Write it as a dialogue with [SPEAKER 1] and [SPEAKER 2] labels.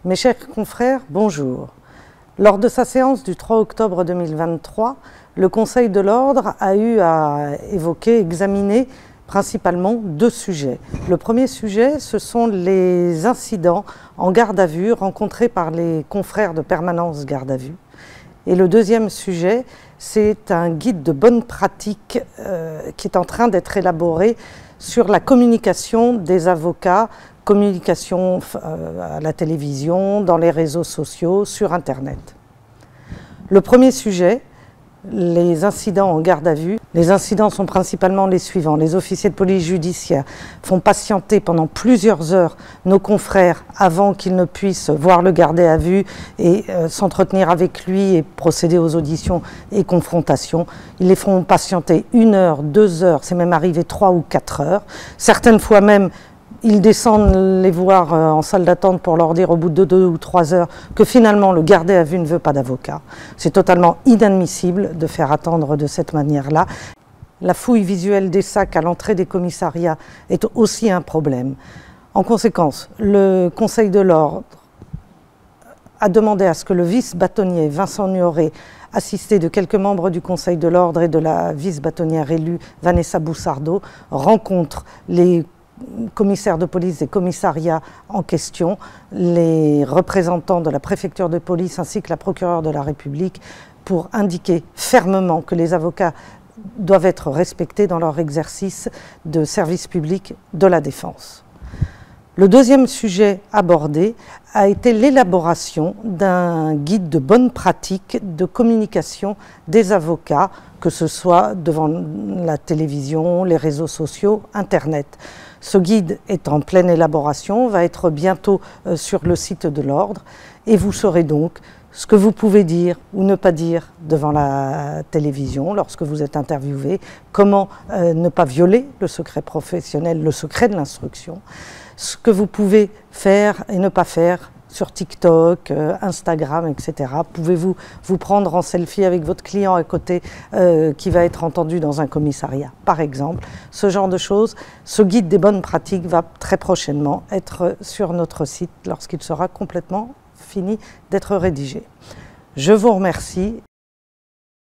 [SPEAKER 1] Mes chers confrères, bonjour. Lors de sa séance du 3 octobre 2023, le Conseil de l'Ordre a eu à examiner principalement deux sujets. Le premier sujet, ce sont les incidents en garde à vue rencontrés par les confrères de permanence garde à vue. Et le deuxième sujet, c'est un guide de bonne pratique qui est en train d'être élaboré sur la communication des avocats, communication à la télévision, dans les réseaux sociaux, sur Internet. Le premier sujet, les incidents en garde à vue. Les incidents sont principalement les suivants. Les officiers de police judiciaire font patienter pendant plusieurs heures nos confrères avant qu'ils ne puissent voir le gardé à vue et s'entretenir avec lui et procéder aux auditions et confrontations. Ils les font patienter 1 heure, 2 heures, c'est même arrivé 3 ou 4 heures. Certaines fois même, ils descendent les voir en salle d'attente pour leur dire au bout de 2 ou 3 heures que finalement le gardé à vue ne veut pas d'avocat. C'est totalement inadmissible de faire attendre de cette manière-là. La fouille visuelle des sacs à l'entrée des commissariats est aussi un problème. En conséquence, le Conseil de l'Ordre a demandé à ce que le vice-bâtonnier Vincent Nuoré, assisté de quelques membres du Conseil de l'Ordre et de la vice-bâtonnière élue Vanessa Boussardo, rencontre les commissaires de police et commissariats en question, les représentants de la préfecture de police ainsi que la procureure de la République pour indiquer fermement que les avocats doivent être respectés dans leur exercice de service public de la défense. Le deuxième sujet abordé a été l'élaboration d'un guide de bonne pratique de communication des avocats, que ce soit devant la télévision, les réseaux sociaux, Internet. Ce guide est en pleine élaboration, va être bientôt sur le site de l'Ordre et vous saurez donc ce que vous pouvez dire ou ne pas dire devant la télévision lorsque vous êtes interviewé, comment ne pas violer le secret professionnel, le secret de l'instruction, ce que vous pouvez faire et ne pas faire sur TikTok, Instagram, etc. Pouvez-vous vous prendre en selfie avec votre client à côté qui va être entendu dans un commissariat, par exemple. Ce genre de choses. Ce guide des bonnes pratiques va très prochainement être sur notre site lorsqu'il sera complètement fini d'être rédigé. Je vous remercie.